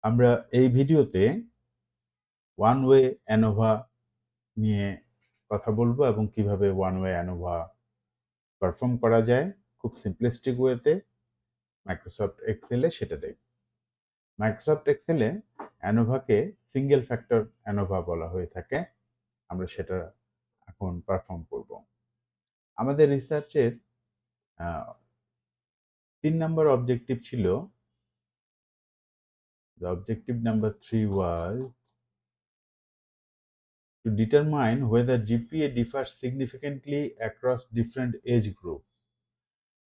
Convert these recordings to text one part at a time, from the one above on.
আমরা এই ভিডিওতে ওয়ান ওয়ে অ্যানোভা নিয়ে কথা বলবো এবং কিভাবে ওয়ান ওয়ে অ্যানোভা পারফর্ম করা যায় খুব সিম্পলিস্টিক ওয়েতে মাইক্রোসফট এক্সেলে সেটা দেখব। মাইক্রোসফট এক্সেলে অ্যানোভাকে সিঙ্গেল ফ্যাক্টর অ্যানোভা বলা হয়ে থাকে। আমরা সেটা এখন পারফর্ম করব। আমাদের রিসার্চের 3 নম্বর অবজেক্টিভ ছিল, the objective number 3 was to determine whether GPA differs significantly across different age group।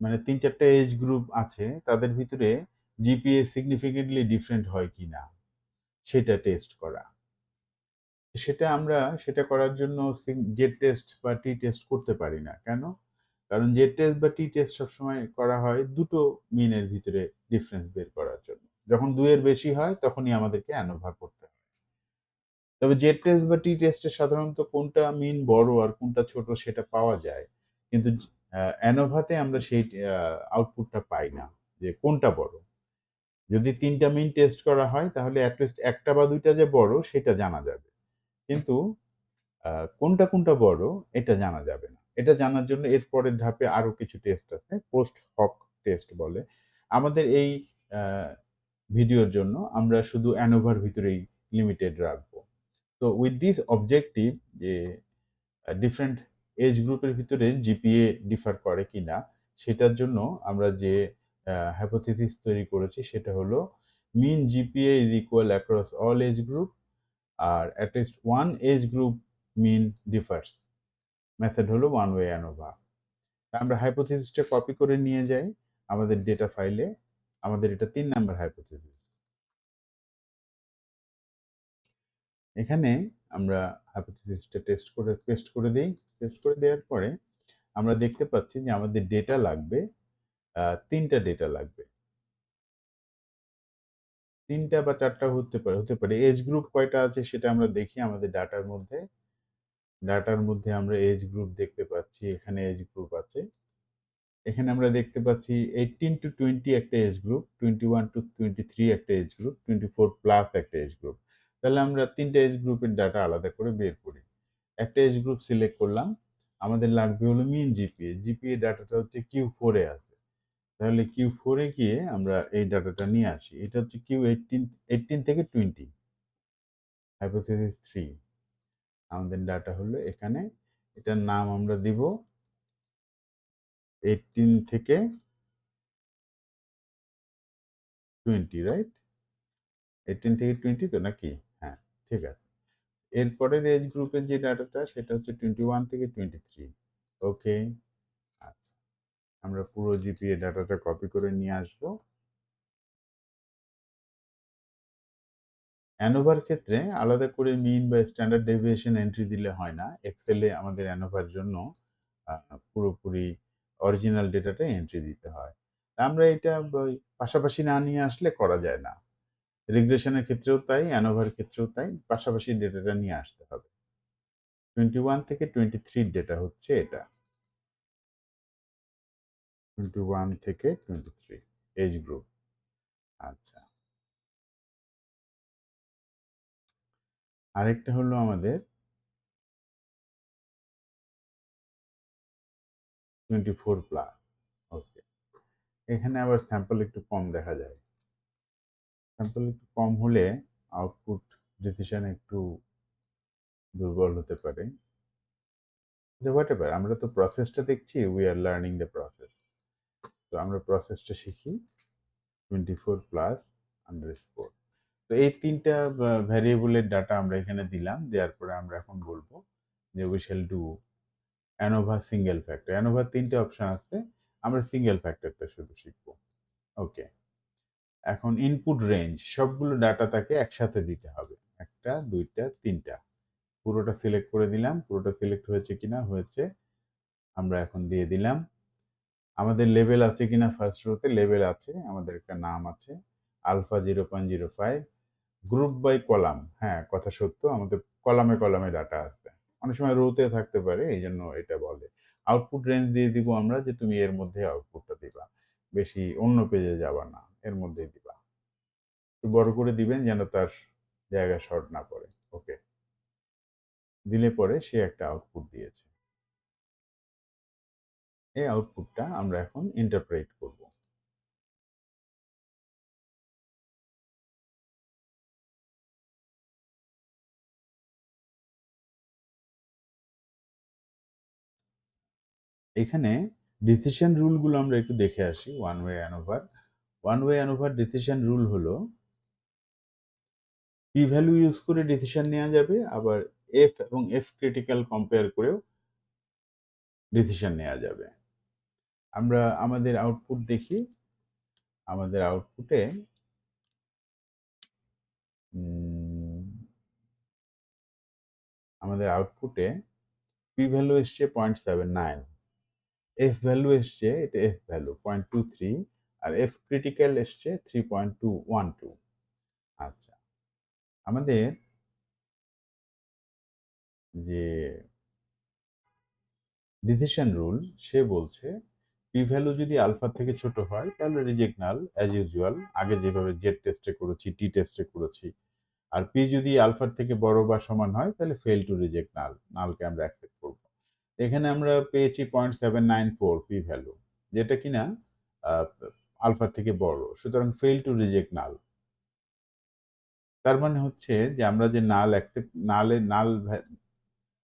মানে ৩-৪টা এজ গ্রুপ আছে, তাদের ভিতরে জিপিএ সিগনিফিকেন্টলি ডিফারেন্ট হয় কিনা সেটা টেস্ট করা। সেটা করার জন্য জেড টেস্ট বা টি টেস্ট করতে পারি না। কেন? কারণ জেড টেস্ট বা টি টেস্ট সবসময় করা হয় দুটো মিনের ভিতরে ডিফারেন্স বের করার জন্য। যখন ২ এর বেশি হয় তখনই আমাদেরকে অ্যানোভা করতে হয়। তবে জেড টেস্ট বা টি টেস্টে সাধারণত কোনটা মিন বড় আর কোনটা ছোট সেটা পাওয়া যায়। কিন্তু অ্যানোভাতে আমরা সেই আউটপুটটা পাই না যে কোনটা বড়। যদি ৩টা মিন টেস্ট করা হয় তাহলে এটলিস্ট ১টা বা ২টা যে বড় সেটা জানা যাবে। কিন্তু কোনটা বড় এটা জানা যাবে না। এটা জানার জন্য এর পরের ধাপে আরো কিছু টেস্ট আছে। পোস্ট হক টেস্ট বলে। আমাদের এই আ ভিডিওর জন্য আমরা শুধু অ্যানোভার ভিতরেই লিমিটেড রাখবো। তো উইথ দিস অবজেক্টিভ যে ডিফারেন্ট এজ গ্রুপের ভিতরে জিপিএ ডিফার করে কিনা সেটার জন্য আমরা যে হাইপোথিসিস তৈরি করেছি সেটা হলো mean GPA is equal across all age group আর at least one age group mean differs. Method হলো ওয়ান ওয়ে অ্যানোভা। আমরা হাইপোথিসিসটা কপি করে নিয়ে যাই আমাদের ডেটা ফাইলে। আমাদের এটা ৩ নাম্বার হাইপোথিসিস। এখানে আমরা হাইপোথিসিসটা পেস্ট করে দেই। পেস্ট করে দেওয়ার পরে আমরা দেখতে পাচ্ছি যে আমাদের ডেটা লাগবে, ৩টা ডেটা লাগবে। ৩টা বা ৪টা হতে পারে। এজ গ্রুপ কয়টা আছে সেটা আমরা দেখি আমাদের ডাটার মধ্যে। ডাটার মধ্যে আমরা এজ গ্রুপ দেখতে পাচ্ছি। এখানে এজ গ্রুপ আছে। এখানে আমরা দেখতে পাচ্ছি 18 to 20 একটা এজ গ্রুপ, 21 to 23 একটা এজ গ্রুপ, 24 প্লাস একটা এজ গ্রুপ। তাহলে আমরা ৩টা এজ গ্রুপের ডাটা আলাদা করে বের করি। একটা এজ গ্রুপ সিলেক্ট করলাম। আমাদের লাগবে হলো মিন জিপিএ। জিপিএ ডাটাটা হচ্ছে Q4 এ আছে। তাহলে Q4 এ গিয়ে আমরা এই ডাটাটা নিয়ে আসি। এটা হচ্ছে Q18 থেকে 20, হাইপোথিসিস 3। আমাদের ডাটা হলো এখানে। এটার নাম আমরা দিব 18 থেকে 20, রাইট? 18 থেকে 20 তো নাকি? হ্যাঁ, ঠিক আছে। এরপরের এজ গ্রুপের যে ডাটাটা সেটা হচ্ছে 21 থেকে 23। ওকে, আচ্ছা। আমরা পুরো জিপিএ ডাটাটা কপি করে নিয়ে আসবো। অ্যানোভার ক্ষেত্রে আলাদা করে মিন বা স্ট্যান্ডার্ড ডেভিয়েশন এন্ট্রি দিলে হয় না। এক্সেলে আমাদের অ্যানোভার জন্য পুরোপুরি অরিজিনাল ডেটাটা এন্ট্রি দিতে হয়। আমরা এটা পাশাপাশি না নিয়ে আসলে করা যায় না। রিগ্রেশনের ক্ষেত্রেও তাই, অ্যানোভার ক্ষেত্রেও তাই। পাশাপাশি ডেটাটা নিয়ে আসতে হবে। 21 থেকে 23 ডেটা হচ্ছে এটা। 21 থেকে 23 এজ গ্রুপ। আচ্ছা। আরেকটা হলো আমাদের 24 প্লাস। ওকে। এখানে আবার স্যাম্পল একটু কম দেখা যায়। স্যাম্পল একটু কম হলে আউটপুট ডিসিশন একটু দুর্বল হতে পারে। হোয়াটএভার, আমরা তো প্রসেসটা দেখছি, we are learning the process. তো আমরা প্রসেসটা শিখি। 24 প্লাস আন্ডারস্কোর। তো এই ৩টা ভ্যারিয়েবলের ডাটা আমরা এখানে দিলাম। দেওয়ার পরে আমরা এখন বলবো যে we shall do ANOVA single factor. অ্যানোভার ৩টে অপশন আছে। আমরা সিঙ্গেল ফ্যাক্টরটা শুধু শিখবো। ওকে। এখন ইনপুট রেঞ্জ সবগুলো ডাটা তাকে একসাথে দিতে হবে। ১টা, ২টা, ৩টা। পুরোটা সিলেক্ট করে দিলাম। পুরোটা সিলেক্ট হয়েছে কিনা? হয়েছে। আমরা এখন দিয়ে দিলাম। আমাদের লেভেল আছে কিনা ফার্স্ট রোতে? লেভেল আছে। আমাদের একটা নাম আছে। আলফা 0.05। Group by column. হ্যাঁ, কথা সত্য। আমাদের কলামে ডাটা আছে। অনেক সময় রোতে থাকতে পারে, এইজন্য এটা বলে। আউটপুট রেঞ্জ দিয়ে দিব আমরা যে তুমি এর মধ্যে আউটপুটটা দিবা। বেশি অন্য পেজে যাবা না। এর মধ্যেই দিবা। একটু বড় করে দিবেন যেন তার জায়গা শর্ট না পড়ে। ওকে, দিলে পরে সে একটা আউটপুট দিয়েছে। এই আউটপুটটা আমরা এখন ইন্টারপ্রেট করব। এখানে ডিসিশন রুলগুলো আমরা একটু দেখে আসি। One way ANOVA, one way ANOVA decision rule হলো পি ভ্যালু ইউজ করে ডিসিশন নেওয়া যাবে, আবার এফ এবং এফ ক্রিটিক্যাল কম্পেয়ার করেও ডিসিশন নেওয়া যাবে। আমরা আমাদের আউটপুট দেখি। আমাদের আউটপুটে পি ভ্যালু এসছে 0.79, এফ ভ্যালু এসছে, এটা এফ ভ্যালু 0.23, আর এফ ক্রিটিক্যাল এসছে 3.212। আচ্ছা, আমাদের যে ডিসিশন রুল সে বলছে পি ভ্যালু যদি আলফা থেকে ছোট হয় তাহলে রিজেক্ট নাল, অ্যাজ ইউজুয়াল আগে যেভাবে জেড টেস্টে করেছি, টি টেস্টে করেছি। আর পি যদি আলফার থেকে বড় বা সমান হয় তাহলে ফেল টু রিজেক্ট নাল, নালকে আমরা অ্যাকসেপ্ট করব। এখানে আমরা পেয়েছি 0.794 পি ভ্যালু, যেটা কিনা আলফার থেকে বড়, সুতরাং ফেল টু রিজেক্ট নাল। তার মানে হচ্ছে যে আমরা যে নাল অ্যাকসেপ্ট নাল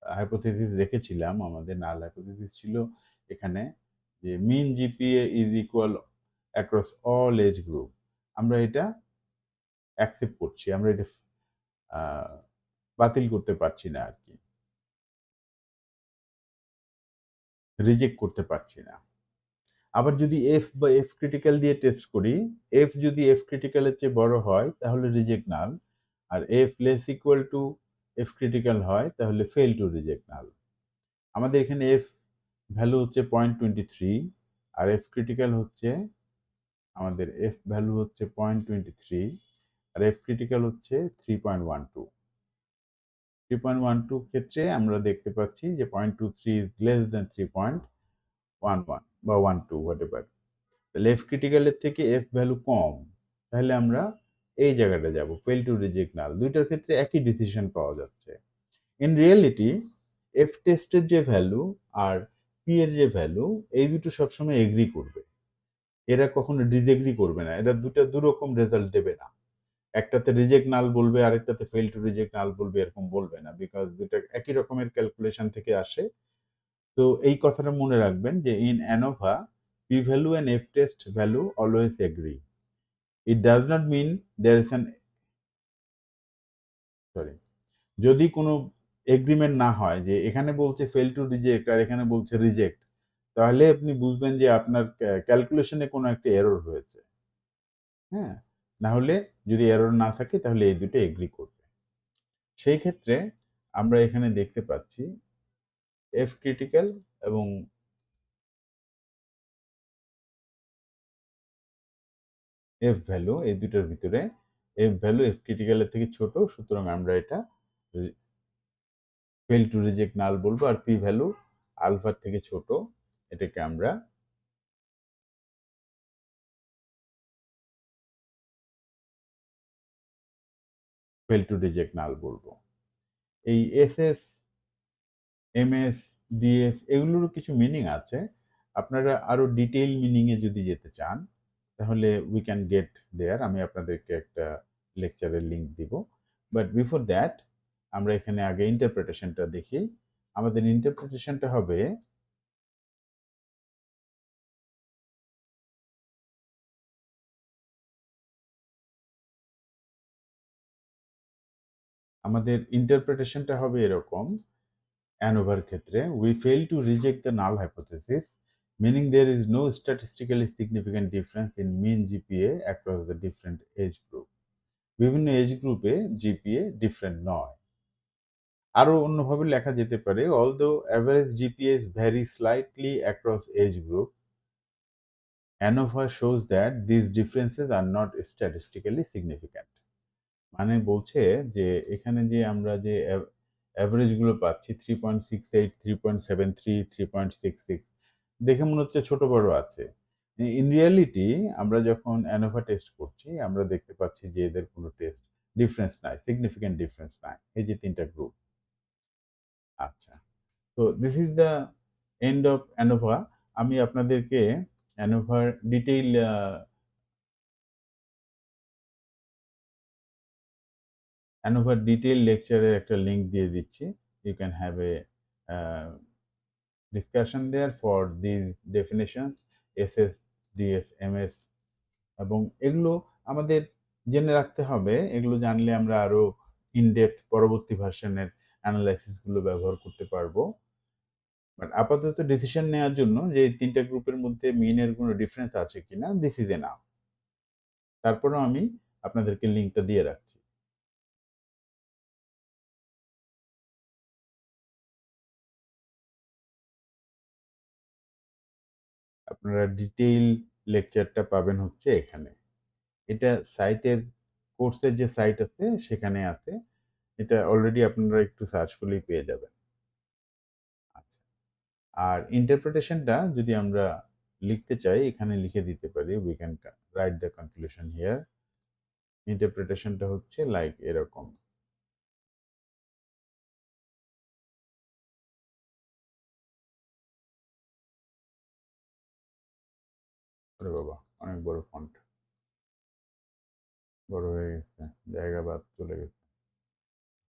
হাইপোথিসিস রেখেছিলাম, আমাদের নাল হাইপোথিসিস ছিল এখানে যে mean GPA is equal across all age group. আমরা এটা অ্যাকসেপ্ট করছি, আমরা এটা বাতিল করতে পারছি না আর কি, রিজেক্ট করতে পারছি না। আবার যদি এফ বা এফ ক্রিটিক্যাল দিয়ে টেস্ট করি, এফ যদি এফ ক্রিটিক্যালের চেয়ে বড় হয় তাহলে রিজেক্ট নাল, আর F less equal to F critical হয় তাহলে ফেল টু রিজেক্ট নাল। আমাদের এখানে এফ ভ্যালু হচ্ছে 0.23, আর এফ ক্রিটিক্যাল হচ্ছে, আমাদের এফ ভ্যালু হচ্ছে 0.23, আর এফ ক্রিটিক্যাল হচ্ছে 3.12। 3.12 ক্ষেত্রে আমরা দেখতে পাচ্ছি যে 0.23 ইজ লেস দেন 3.11 বা 12 হোয়াট এভার। তাহলে এফ ক্রিটিক্যালের থেকে এফ ভ্যালু কম, তাহলে আমরা এই জায়গাটা যাব, ফেল টু রিজেক্ট নাল। দুইটার ক্ষেত্রে একই ডিসিশন পাওয়া যাচ্ছে। ইন রিয়েলিটি এফ টেস্টের যে ভ্যালু আর পি এর যে ভ্যালু, এই দুটো সবসময় এগ্রি করবে, এরা কখনো ডিসএগ্রি করবে না, এরা দুরকম রেজাল্ট দেবে না। একটাতে রিজেক্ট নাল বলবে, আরেকটাতে ফেল টু রিজেক্ট নাল বলবে, এরকম বলবে না, বিকজ দুটো একই রকমের ক্যালকুলেশন থেকে আসে। তো এই কথাটা মনে রাখবেন যে in ANOVA p value and F test value always agree. It does not mean there is an, sorry, যদি কোনো এগ্রিমেন্ট না হয়, যে এখানে বলছে ফেল টু রিজেক্ট আর এখানে বলছে রিজেক্ট, তাহলে আপনি বুঝবেন যে আপনার ক্যালকুলেশনে কোনো একটা এরর হয়েছে। হ্যাঁ, না হলে যদি এরর না থাকে তাহলে এই দুটো এগ্রি করবে। সেই ক্ষেত্রে আমরা এখানে দেখতে পাচ্ছি এফ ক্রিটিক্যাল এবং এফ ভ্যালু, এই দুটোর ভিতরে এফ ভ্যালু এফ ক্রিটিক্যালের থেকে ছোট, সুতরাং আমরা এটা ফেল টু রিজেক্ট নাল বলবো। আর পি ভ্যালু আলফার থেকে ছোট, এটাকে আমরা ফেল টু রিজেক্ট নাল বলবো। এই S S, M S, DF এগুলোরও কিছু মিনিং আছে। আপনারা আরো ডিটেইল মিনিং এ যদি যেতে চান তাহলে উই ক্যান গেট দেয়ার, আমি আপনাদেরকে একটা লেকচারের লিংক দিব। বাট বিফোর দ্যাট আমরা এখানে আগে ইন্টারপ্রিটেশনটা দেখি। আমাদের ইন্টারপ্রিটেশনটা হবে এরকম। অ্যানোভার ক্ষেত্রে we fail to reject the null hypothesis, meaning there is no statistically significant difference in mean GPA across the different age group. বিভিন্ন এজ গ্রুপে জিপিএ ডিফারেন্ট নয়। আরো অন্যভাবে লেখা যেতে পারে, although average GPAs vary slightly across age group, ANOVA shows that these differences are not statistically significant. মানে বলছে যে এখানে যে আমরা যে অ্যাভারেজ গুলো পাচ্ছি 3.68, 3.73, 3.66, দেখে মনে হচ্ছে ছোট বড় আছে, ইন রিয়ালিটি আমরা যখন অ্যানোভা টেস্ট করছি আমরা দেখতে পাচ্ছি যে এদের কোনো টেস্ট ডিফারেন্স নাই, সিগনিফিক্যান্ট ডিফারেন্স নাই। এই যে ৩ টা গ্রুপ। আচ্ছা। তো this is the end of ANOVA. আমি আপনাদেরকে অ্যানোভার ডিটেইল লেকচারের একটা লিংক দিয়ে দিচ্ছি। You can have a discussion there for these definitions SS, DS, MS এবং এগুলো আমাদের জেনে রাখতে হবে। এগুলো জানলে আমরা আরো ইন ডেপথ পরবর্তী ভার্সনের অ্যানালাইসিস গুলো ব্যবহার করতে পারবো। বাট আপাতত ডিসিশন নেওয়ার জন্য যে এই ৩ টা গ্রুপের মধ্যে মিন এর কোনো ডিফারেন্স আছে কিনা দিস ইজ এনাফ। তারপরেও আমি আপনাদেরকে লিংকটা দিয়ে রাখছি। আপনারা ডিটেইল লেকচারটা পাবেন হচ্ছে এখানে। এটা সাইটের কোর্সের যে সাইট আছে সেখানে আছে। এটা অলরেডি আপনারা একটু সার্চ করলেই পেয়ে যাবেন। আচ্ছা। আর ইন্টারপ্রিটেশনটা যদি আমরা লিখতে চাই এখানে লিখে দিতে পারি। We can write the conclusion here. ইন্টারপ্রিটেশনটা হচ্ছে লাইক এরকম। ওরে বাবা! অনেক বড় ফন্ট। বড় হয়ে গেছে। জায়গা বাদ চলে গেছে।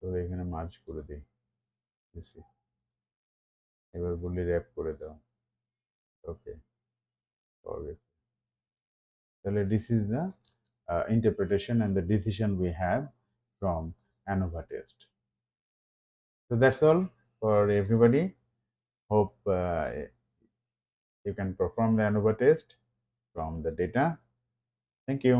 তো এখানে মার্জ করে দেই। দিছি। এবার বলি র‍্যাপ করে দাও। ওকে। পাওয়া গেছে। তাহলে this is the interpretation and the decision we have from ANOVA test. So that's all for everybody. Hope you can perform the ANOVA test from the data. Thank you.